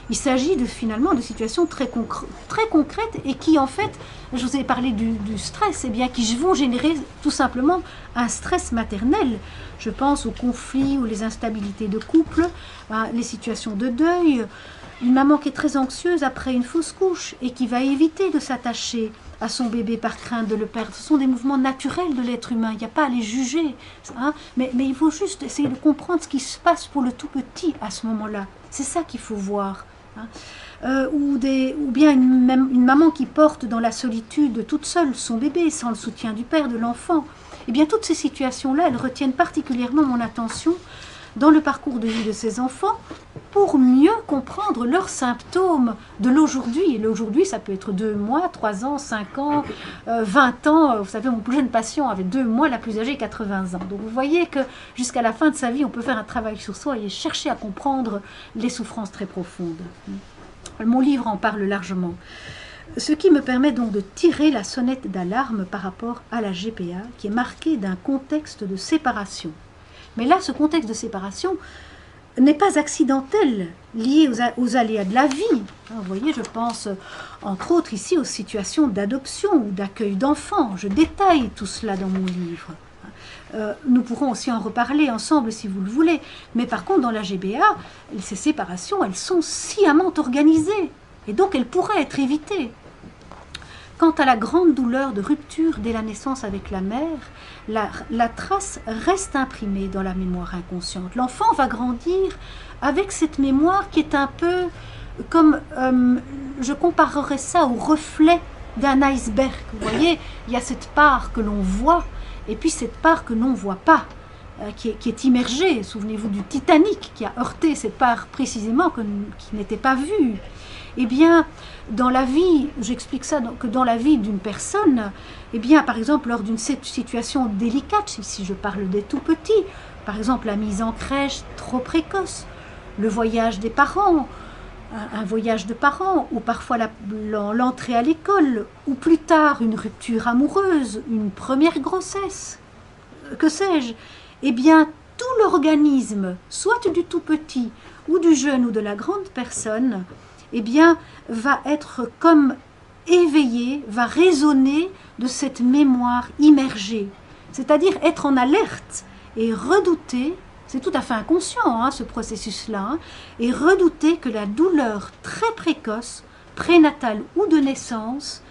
Il s'agit finalement de situations très concrètes et qui en fait, je vous ai parlé du stress, eh bien, qui vont générer tout simplement un stress maternel. Je pense aux conflits ou les instabilités de couple, les situations de deuil, une maman qui est très anxieuse après une fausse couche et qui va éviter de s'attacher à son bébé par crainte de le perdre. Ce sont des mouvements naturels de l'être humain, il n'y a pas à les juger, mais il faut juste essayer de comprendre ce qui se passe pour le tout petit à ce moment-là. C'est ça qu'il faut voir. Ou bien une maman qui porte dans la solitude toute seule son bébé, sans le soutien du père, de l'enfant. Eh bien, toutes ces situations-là, elles retiennent particulièrement mon attention dans le parcours de vie de ces enfants pour mieux comprendre leurs symptômes de l'aujourd'hui. Et l'aujourd'hui, ça peut être 2 mois, 3 ans, 5 ans, 20 ans. Vous savez, mon plus jeune patient avait 2 mois, la plus âgée 80 ans. Donc vous voyez que jusqu'à la fin de sa vie, on peut faire un travail sur soi et chercher à comprendre les souffrances très profondes. Mon livre en parle largement. Ce qui me permet donc de tirer la sonnette d'alarme par rapport à la GPA, qui est marquée d'un contexte de séparation. Mais là, ce contexte de séparation n'est pas accidentel, lié aux aléas de la vie. Vous voyez, je pense entre autres ici aux situations d'adoption ou d'accueil d'enfants. Je détaille tout cela dans mon livre. Nous pourrons aussi en reparler ensemble si vous le voulez. Mais par contre, dans la GBA, ces séparations, elles sont sciemment organisées. Et donc, elles pourraient être évitées. Quant à la grande douleur de rupture dès la naissance avec la mère, la trace reste imprimée dans la mémoire inconsciente. L'enfant va grandir avec cette mémoire qui est un peu comme, je comparerais ça au reflet d'un iceberg. Vous voyez, il y a cette part que l'on voit, et puis cette part que l'on ne voit pas, qui est immergée. Souvenez-vous du Titanic qui a heurté cette part précisément qui n'était pas vue. Eh bien, dans la vie, j'explique ça, que dans la vie d'une personne, eh bien, par exemple, lors d'une situation délicate, si je parle des tout petits, par exemple la mise en crèche trop précoce, le voyage des parents, un voyage de parents, ou parfois l'entrée à l'école, ou plus tard une rupture amoureuse, une première grossesse, que sais-je, eh bien, tout l'organisme, soit du tout petit, ou du jeune, ou de la grande personne, eh bien, va être comme éveillé, va résonner de cette mémoire immergée, c'est-à-dire être en alerte et redouter, c'est tout à fait inconscient ce processus-là, et redouter que la douleur très précoce, prénatale ou de naissance,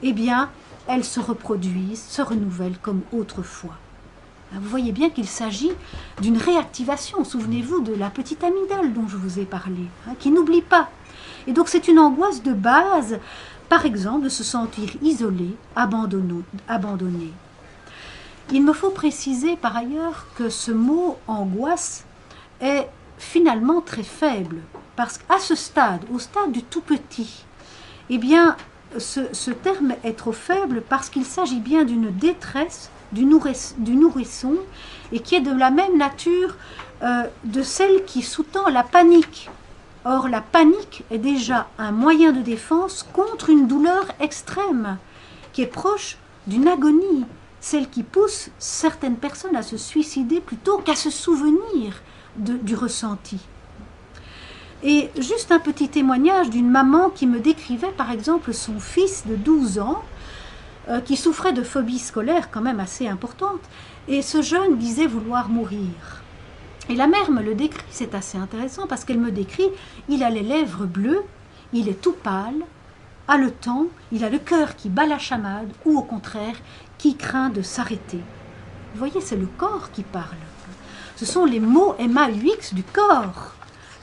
eh bien, elle se reproduise, se renouvelle comme autrefois. Vous voyez bien qu'il s'agit d'une réactivation, souvenez-vous de la petite amygdale dont je vous ai parlé, qui n'oublie pas. Et donc c'est une angoisse de base, par exemple, de se sentir isolé, abandonné. Il me faut préciser par ailleurs que ce mot angoisse est finalement très faible, parce qu'à ce stade, au stade du tout petit, eh bien, ce terme est trop faible parce qu'il s'agit bien d'une détresse du nourrisson et qui est de la même nature de celle qui sous-tend la panique. Or, la panique est déjà un moyen de défense contre une douleur extrême, qui est proche d'une agonie, celle qui pousse certaines personnes à se suicider plutôt qu'à se souvenir du ressenti. Et juste un petit témoignage d'une maman qui me décrivait par exemple son fils de 12 ans, qui souffrait de phobie scolaire quand même assez importante, et ce jeune disait vouloir mourir. Et la mère me le décrit, c'est assez intéressant parce qu'elle me décrit, il a les lèvres bleues, il est tout pâle, haletant, il a le cœur qui bat la chamade ou au contraire qui craint de s'arrêter. Vous voyez, c'est le corps qui parle. Ce sont les mots MAUX du corps.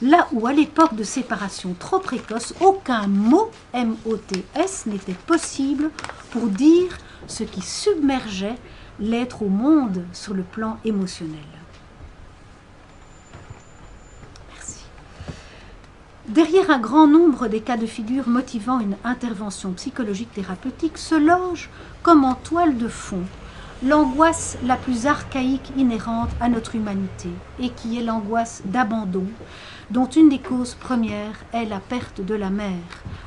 Là où à l'époque de séparation trop précoce, aucun mot MOTS n'était possible pour dire ce qui submergeait l'être au monde sur le plan émotionnel. Derrière un grand nombre des cas de figure motivant une intervention psychologique thérapeutique se loge, comme en toile de fond, l'angoisse la plus archaïque inhérente à notre humanité, et qui est l'angoisse d'abandon, dont une des causes premières est la perte de la mère.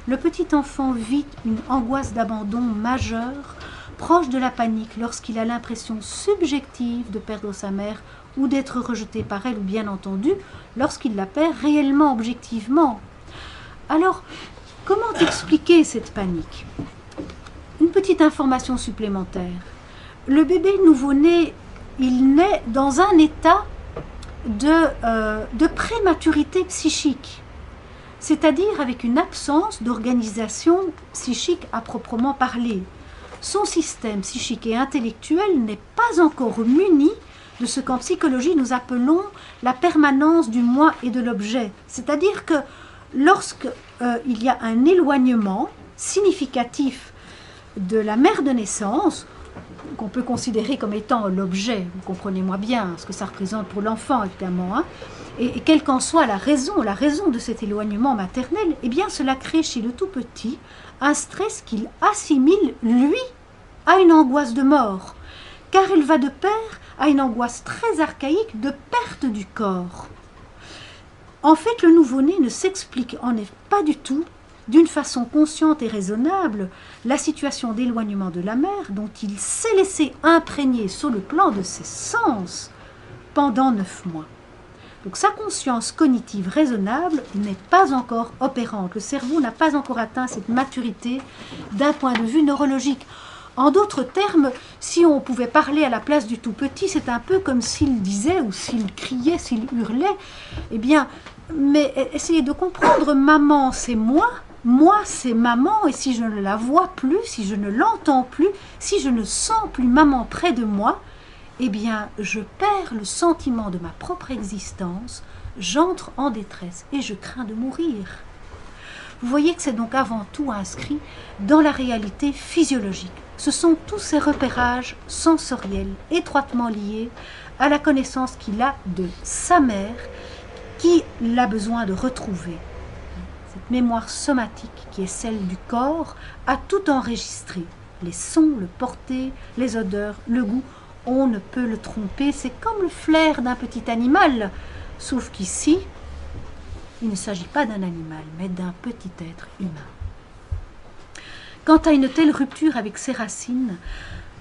Le petit enfant vit une angoisse d'abandon majeure, proche de la panique lorsqu'il a l'impression subjective de perdre sa mère ou d'être rejeté par elle, ou bien entendu, lorsqu'il la perd réellement, objectivement. Alors, comment expliquer cette panique? Une petite information supplémentaire. Le bébé nouveau-né, il naît dans un état de prématurité psychique, c'est-à-dire avec une absence d'organisation psychique à proprement parler. Son système psychique et intellectuel n'est pas encore muni de ce qu'en psychologie nous appelons la permanence du moi et de l'objet. C'est-à-dire que lorsqu'il y a un éloignement significatif de la mère de naissance, qu'on peut considérer comme étant l'objet, vous comprenez-moi bien ce que ça représente pour l'enfant évidemment, et quelle qu'en soit la raison de cet éloignement maternel, eh bien cela crée chez le tout petit un stress qu'il assimile, lui, à une angoisse de mort, car elle va de pair à une angoisse très archaïque de perte du corps. En fait, le nouveau-né ne s'explique en effet pas du tout d'une façon consciente et raisonnable la situation d'éloignement de la mère dont il s'est laissé imprégner sur le plan de ses sens pendant 9 mois. Donc sa conscience cognitive raisonnable n'est pas encore opérante. Le cerveau n'a pas encore atteint cette maturité d'un point de vue neurologique. En d'autres termes, si on pouvait parler à la place du tout petit, c'est un peu comme s'il disait ou s'il criait, s'il hurlait. Eh bien, mais essayez de comprendre, maman c'est moi c'est maman, et si je ne la vois plus, si je ne l'entends plus, si je ne sens plus maman près de moi, eh bien, je perds le sentiment de ma propre existence, j'entre en détresse et je crains de mourir. Vous voyez que c'est donc avant tout inscrit dans la réalité physiologique. Ce sont tous ces repérages sensoriels étroitement liés à la connaissance qu'il a de sa mère, qu'il a besoin de retrouver. Cette mémoire somatique qui est celle du corps a tout enregistré. Les sons, le porté, les odeurs, le goût, on ne peut le tromper. C'est comme le flair d'un petit animal, sauf qu'ici, il ne s'agit pas d'un animal, mais d'un petit être humain. Quant à une telle rupture avec ses racines,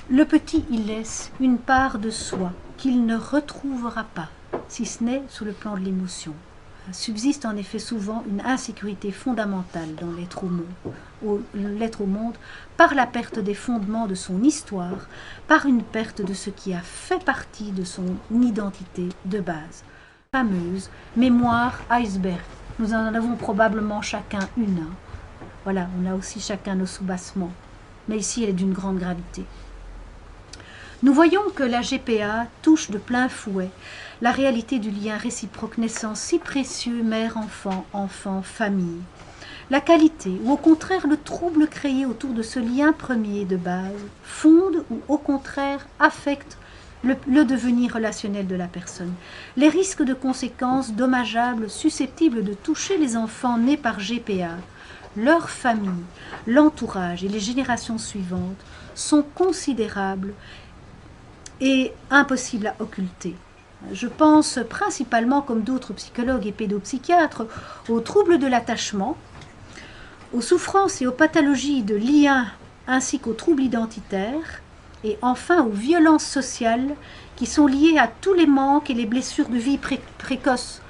le petit y laisse une part de soi qu'il ne retrouvera pas, si ce n'est sur le plan de l'émotion. Subsiste en effet souvent une insécurité fondamentale dans l'être au monde, par la perte des fondements de son histoire, par une perte de ce qui a fait partie de son identité de base. Fameuse mémoire iceberg. Nous en avons probablement chacun une. Voilà, on a aussi chacun nos soubassements. Mais ici, elle est d'une grande gravité. Nous voyons que la GPA touche de plein fouet la réalité du lien réciproque naissance si précieux mère-enfant, enfant-famille. La qualité, ou au contraire le trouble créé autour de ce lien premier de base, fonde ou au contraire affecte le devenir relationnel de la personne. Les risques de conséquences dommageables susceptibles de toucher les enfants nés par GPA, leur famille, l'entourage et les générations suivantes sont considérables et impossibles à occulter. Je pense principalement, comme d'autres psychologues et pédopsychiatres, aux troubles de l'attachement, aux souffrances et aux pathologies de liens ainsi qu'aux troubles identitaires, et enfin aux violences sociales qui sont liées à tous les manques et les blessures de vie précoces.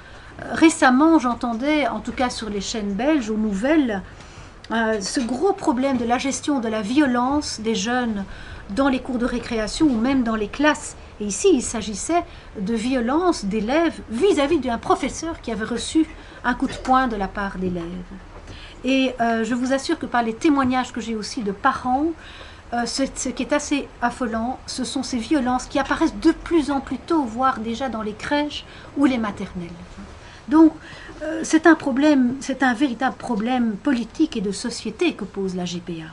Récemment, j'entendais, en tout cas sur les chaînes belges, aux nouvelles, ce gros problème de la gestion de la violence des jeunes dans les cours de récréation ou même dans les classes. Et ici, il s'agissait de violence d'élèves vis-à-vis d'un professeur qui avait reçu un coup de poing de la part d'élèves. Et je vous assure que par les témoignages que j'ai aussi de parents, ce qui est assez affolant, ce sont ces violences qui apparaissent de plus en plus tôt, voire déjà dans les crèches ou les maternelles. Donc, c'est un problème, c'est un véritable problème politique et de société que pose la GPA.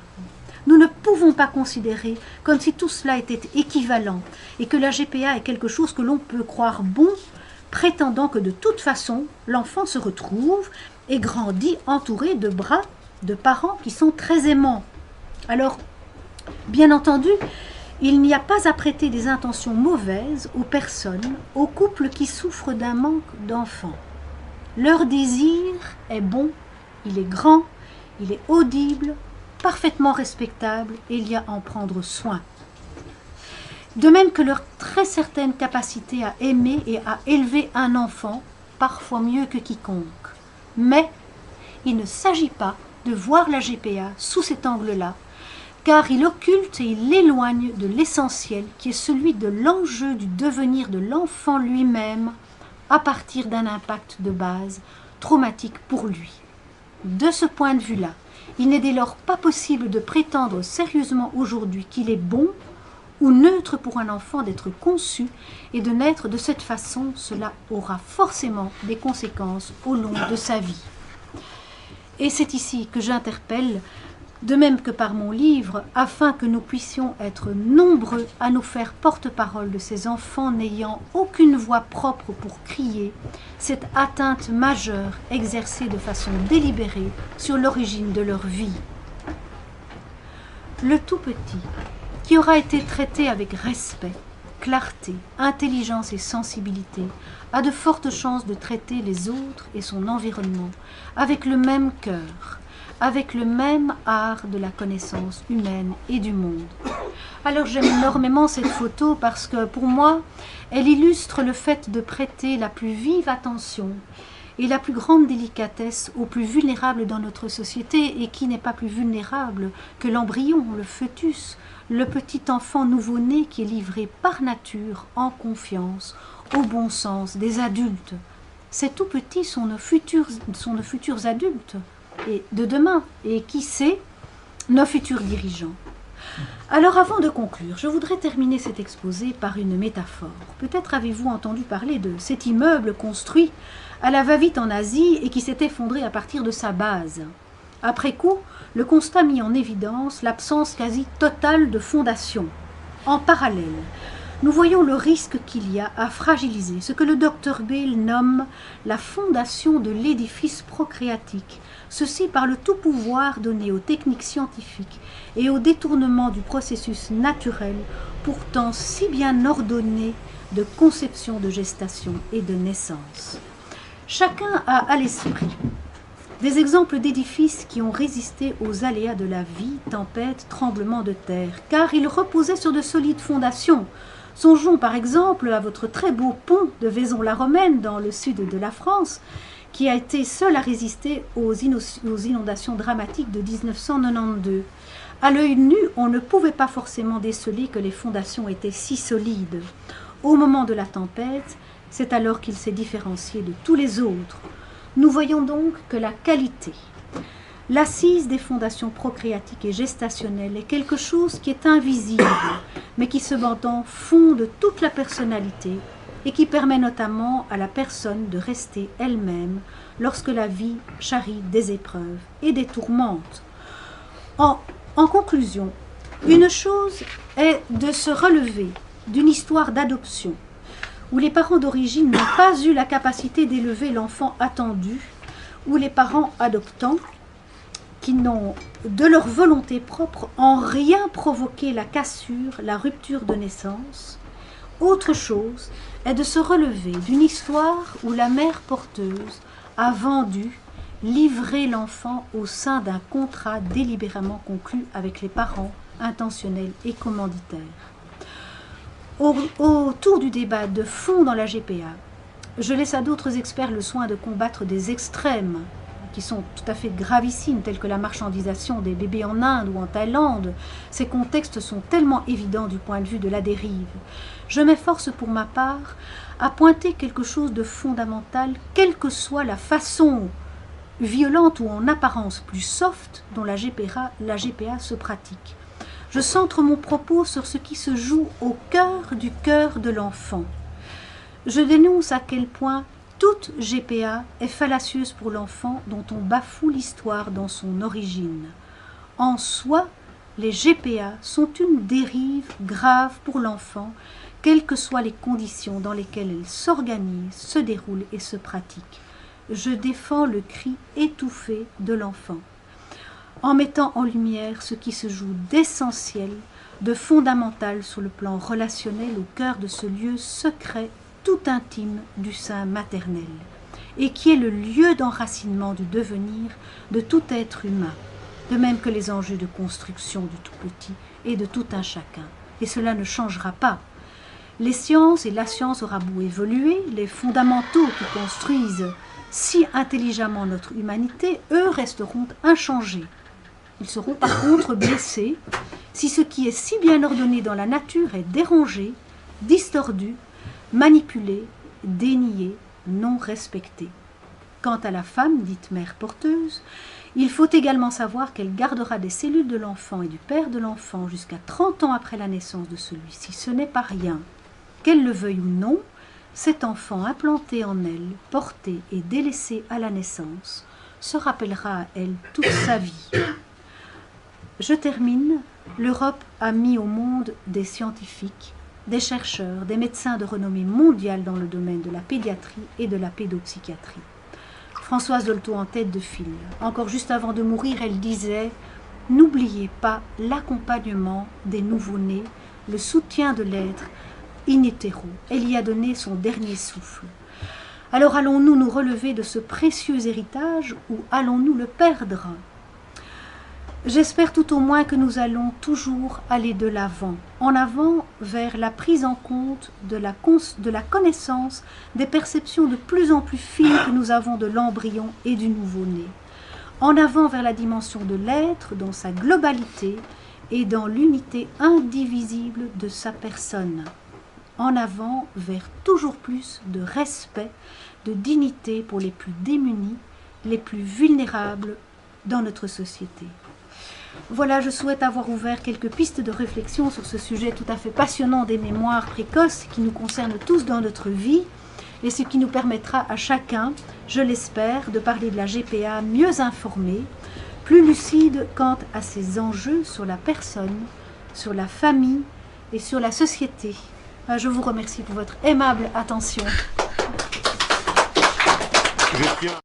Nous ne pouvons pas considérer comme si tout cela était équivalent et que la GPA est quelque chose que l'on peut croire bon, prétendant que de toute façon, l'enfant se retrouve et grandit entouré de bras de parents qui sont très aimants. Alors, bien entendu, il n'y a pas à prêter des intentions mauvaises aux personnes, aux couples qui souffrent d'un manque d'enfants. Leur désir est bon, il est grand, il est audible, parfaitement respectable et il y a à en prendre soin. De même que leur très certaine capacité à aimer et à élever un enfant, parfois mieux que quiconque. Mais il ne s'agit pas de voir la GPA sous cet angle-là, car il occulte et il l'éloigne de l'essentiel qui est celui de l'enjeu du devenir de l'enfant lui-même à partir d'un impact de base traumatique pour lui. De ce point de vue-là, il n'est dès lors pas possible de prétendre sérieusement aujourd'hui qu'il est bon ou neutre pour un enfant d'être conçu et de naître de cette façon. Cela aura forcément des conséquences au long de sa vie. Et c'est ici que j'interpelle, de même que par mon livre, afin que nous puissions être nombreux à nous faire porte-parole de ces enfants n'ayant aucune voix propre pour crier cette atteinte majeure exercée de façon délibérée sur l'origine de leur vie. Le tout petit, qui aura été traité avec respect, clarté, intelligence et sensibilité, a de fortes chances de traiter les autres et son environnement avec le même cœur, avec le même art de la connaissance humaine et du monde. Alors j'aime énormément cette photo parce que pour moi, elle illustre le fait de prêter la plus vive attention et la plus grande délicatesse aux plus vulnérables dans notre société, et qui n'est pas plus vulnérable que l'embryon, le fœtus, le petit enfant nouveau-né qui est livré par nature, en confiance, au bon sens des adultes. Ces tout petits sont nos futurs adultes et de demain, et qui sait, nos futurs dirigeants. Alors avant de conclure, je voudrais terminer cet exposé par une métaphore. Peut-être avez-vous entendu parler de cet immeuble construit à la va-vite en Asie et qui s'est effondré à partir de sa base. Après coup, le constat mit en évidence l'absence quasi totale de fondation. En parallèle, nous voyons le risque qu'il y a à fragiliser ce que le docteur Bale nomme la fondation de l'édifice procréatique, ceci par le tout pouvoir donné aux techniques scientifiques et au détournement du processus naturel, pourtant si bien ordonné, de conception, de gestation et de naissance. Chacun a à l'esprit des exemples d'édifices qui ont résisté aux aléas de la vie, tempêtes, tremblements de terre, car ils reposaient sur de solides fondations. Songeons par exemple à votre très beau pont de Vaison-la-Romaine dans le sud de la France, qui a été seul à résister aux inondations dramatiques de 1992. À l'œil nu, on ne pouvait pas forcément déceler que les fondations étaient si solides. Au moment de la tempête, c'est alors qu'il s'est différencié de tous les autres. Nous voyons donc que la qualité, l'assise des fondations procréatiques et gestationnelles est quelque chose qui est invisible, mais qui cependant fonde toute la personnalité et qui permet notamment à la personne de rester elle-même lorsque la vie charrie des épreuves et des tourmentes. En conclusion, une chose est de se relever d'une histoire d'adoption, où les parents d'origine n'ont pas eu la capacité d'élever l'enfant attendu, ou les parents adoptants qui n'ont, de leur volonté propre, en rien provoqué la cassure, la rupture de naissance. Autre chose est de se relever d'une histoire où la mère porteuse a vendu, livré l'enfant au sein d'un contrat délibérément conclu avec les parents, intentionnels et commanditaires. Autour du débat de fond dans la GPA, je laisse à d'autres experts le soin de combattre des extrêmes qui sont tout à fait gravissimes, tels que la marchandisation des bébés en Inde ou en Thaïlande. Ces contextes sont tellement évidents du point de vue de la dérive. Je m'efforce pour ma part à pointer quelque chose de fondamental, quelle que soit la façon violente ou en apparence plus soft dont la GPA se pratique. Je centre mon propos sur ce qui se joue au cœur du cœur de l'enfant. Je dénonce à quel point toute GPA est fallacieuse pour l'enfant dont on bafoue l'histoire dans son origine. En soi, les GPA sont une dérive grave pour l'enfant, quelles que soient les conditions dans lesquelles elles s'organisent, se déroulent et se pratiquent. Je défends le cri étouffé de l'enfant, en mettant en lumière ce qui se joue d'essentiel, de fondamental sur le plan relationnel au cœur de ce lieu secret, tout intime du sein maternel, et qui est le lieu d'enracinement du devenir de tout être humain, de même que les enjeux de construction du tout petit et de tout un chacun. Et cela ne changera pas. Les sciences et la science aura beau évoluer, les fondamentaux qui construisent si intelligemment notre humanité, eux resteront inchangés. Ils seront par contre blessés si ce qui est si bien ordonné dans la nature est dérangé, distordu, manipulé, dénié, non respecté. Quant à la femme, dite mère porteuse, il faut également savoir qu'elle gardera des cellules de l'enfant et du père de l'enfant jusqu'à 30 ans après la naissance de celui-ci. Ce n'est pas rien. Qu'elle le veuille ou non, cet enfant implanté en elle, porté et délaissé à la naissance, se rappellera à elle toute sa vie. Je termine. L'Europe a mis au monde des scientifiques, des chercheurs, des médecins de renommée mondiale dans le domaine de la pédiatrie et de la pédopsychiatrie. Françoise Dolto en tête de file. Encore juste avant de mourir, elle disait « N'oubliez pas l'accompagnement des nouveau-nés, le soutien de l'être in utero. » Elle y a donné son dernier souffle. Alors allons-nous nous relever de ce précieux héritage ou allons-nous le perdre ? J'espère tout au moins que nous allons toujours aller de l'avant, en avant vers la prise en compte de la connaissance des perceptions de plus en plus fines que nous avons de l'embryon et du nouveau-né, en avant vers la dimension de l'être dans sa globalité et dans l'unité indivisible de sa personne, en avant vers toujours plus de respect, de dignité pour les plus démunis, les plus vulnérables dans notre société. Voilà, je souhaite avoir ouvert quelques pistes de réflexion sur ce sujet tout à fait passionnant des mémoires précoces qui nous concerne tous dans notre vie et ce qui nous permettra à chacun, je l'espère, de parler de la GPA mieux informé, plus lucide quant à ses enjeux sur la personne, sur la famille et sur la société. Je vous remercie pour votre aimable attention. Je tiens